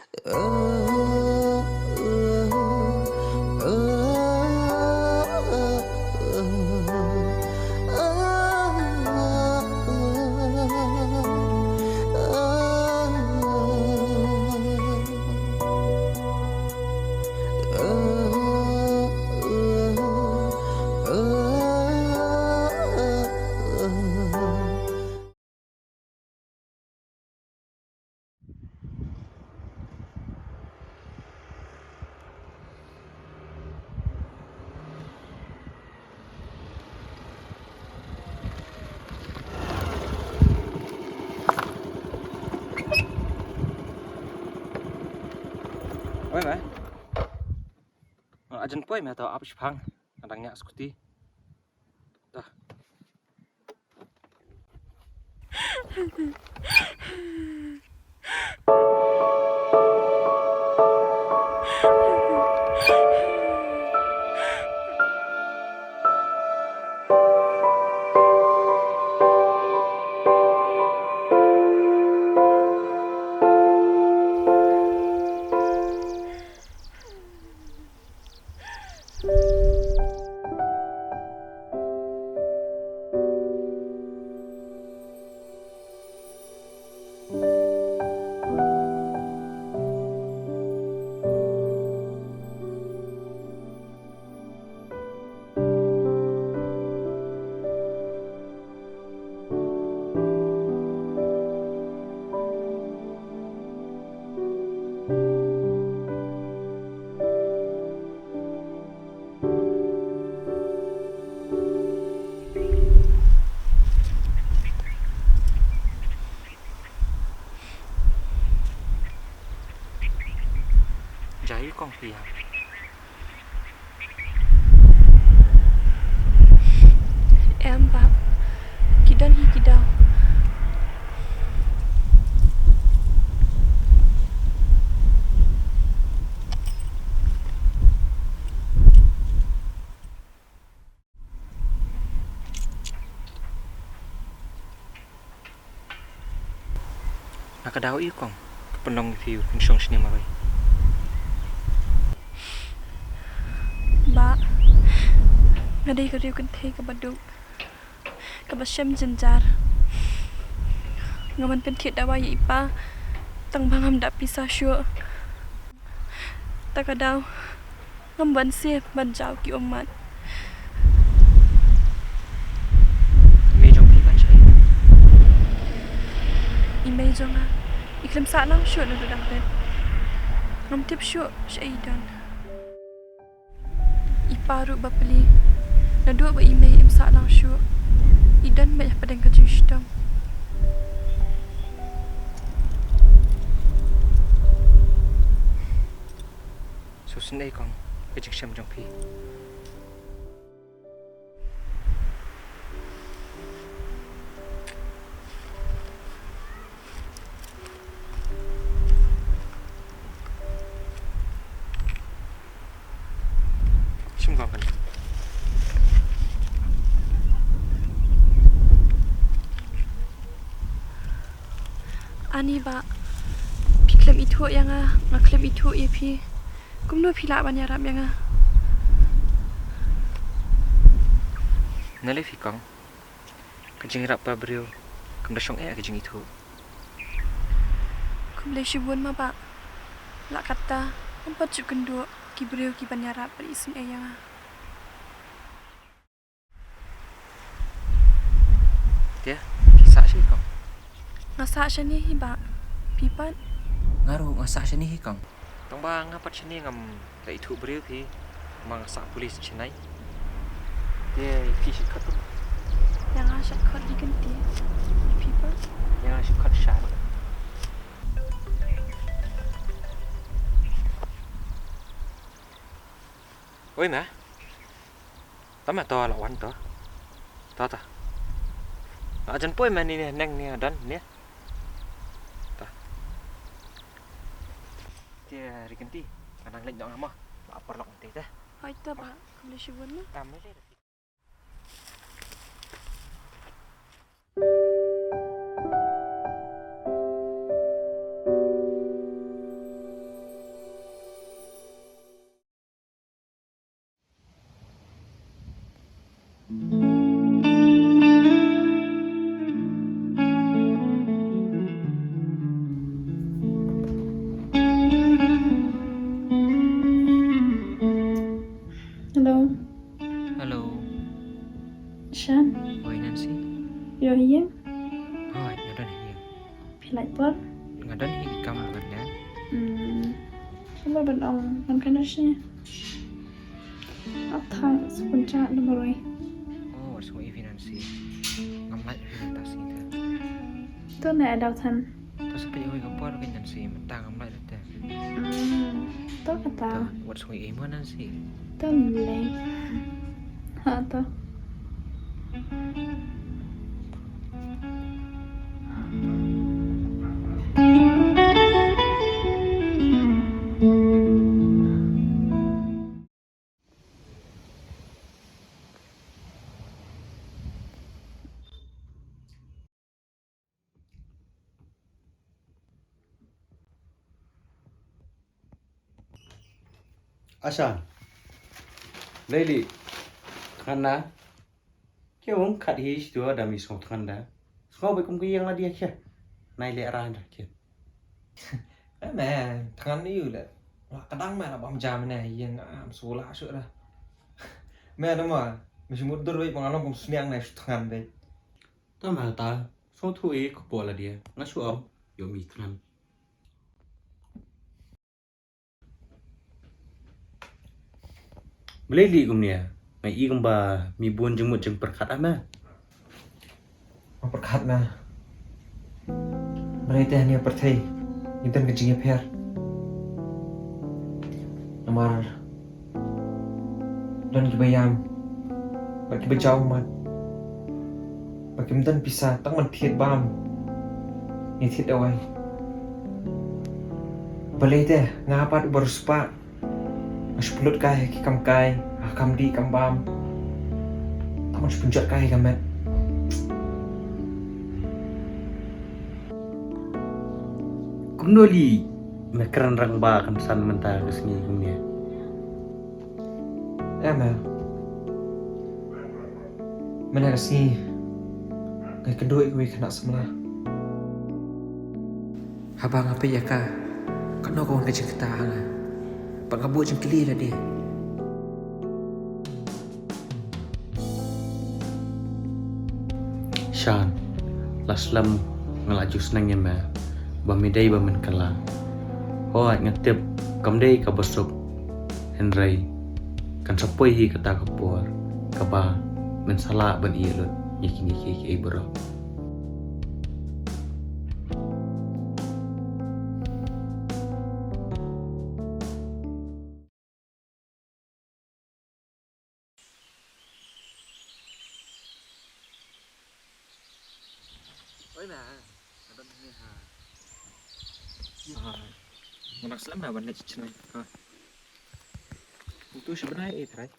Oi mah, ajan poi mah tau apa sih pang, kadangnya skuti, dah. Jahil kong pia. Em bak kidan hi kidaw. Nakadaw iyo kong, kepenong view kungsong sini maroy. Ba ngadai kariu kan thei ka baduk. Ka basem jenjar. Ngaman pen thiet dawa yi ipa. Tang bangam da pisah syuk. Takadaw ngamban se ban jaw ki omat. Mei jong pi baca. Imei jonga. Iklim sa lang syuk na dudang pen. Ngam tip syuk syaidan. Ipa ru bapeli. Na dua ba imei im sa lang syuk. Idan banyak pedang kajing syidam. Susun ay kong, kajik siyam jong pi. Sim kong kan. Ani ba piklem itu yang ngaklem itu pi kumno pila banyarap yang Nalai fi kong, kajing rap pa brio, kemdasong ay kajing itu. kumle shibun ma ba la kata empat juk kendo ki breu ki banyarap per isim yang Dia, kisah sih kong. ngasa shani hi ba pipat Ngaruh ngasak sini kong. Tong ba ngapat sini ngam la itu brio pi, mang sak polis cenai. Dia pi sikat tu, yang asyik khat di kenti pipat yang sikat syar. Oi mah, tama to lawan to, ta. Ajan poi mah ni neng ni dan ni. Ta. Dia riganti, kanang lek dong amah, lapar lok nanti teh. hai ta ba kumle shibun ma Tamai le. Coba benong, kan kanasnya. Apa sepuncak nomor Oh, semua finansi. Ngamlat finansi itu. Itu nek ada tan. Terus sampai yang kapal kan nansi, mentang ngamlat itu. Itu kata. Buat semua iman nansi. Itu mulai. Atau Asan, Laili, Khana, kêu khát hi chưa đã mi sốt khanda, sao vậy cũng cái yang là dia kia, này lẽ ra ra kia, Mẹ, thằng này là cái đăng mẹ là bom jam này, yang số lạ sợ ra. Mẹ nó mà, mình muốn đưa về bằng nó cũng sniang này thằng đấy. ta mà ta, sao thu ấy có bỏ là dia, ngã số ông, yo mi khăn, Laili cũng nè, mày y cũng bà mi buồn chừng một chừng perkat ama, Perkat mah. Mereka hanya pertai, intan kecingnya per. Namar dan kibayam, bagi bejauh mat, bagi intan pisah, tak mentiat bam, ni tiat awai. Balai teh ngapat baru sepak, aspulut kai ki kam kai, kam di kam bam, tak man sepunjat kai kamet. cũng đôi li, mày keren răng ba kan san mentah ke sini cũng nè, Mel, mana kasi, ngai kedua gue kena sebelah. Habang apa ya kak? Kena kau kerja kita hanga, pengabut jengkeli lah dia. Shan, laslam ngelaju senangnya mah, bamidai bamen kala, hoat ngetip kamdai kabosok, Henry, kan sapoi hi kata kapur, kaba mensala ban ilut, yakini kiki ibro. Oi mẹ, ada ni ha. Nak selam dah bandit cina. Itu sebenarnya itu, right?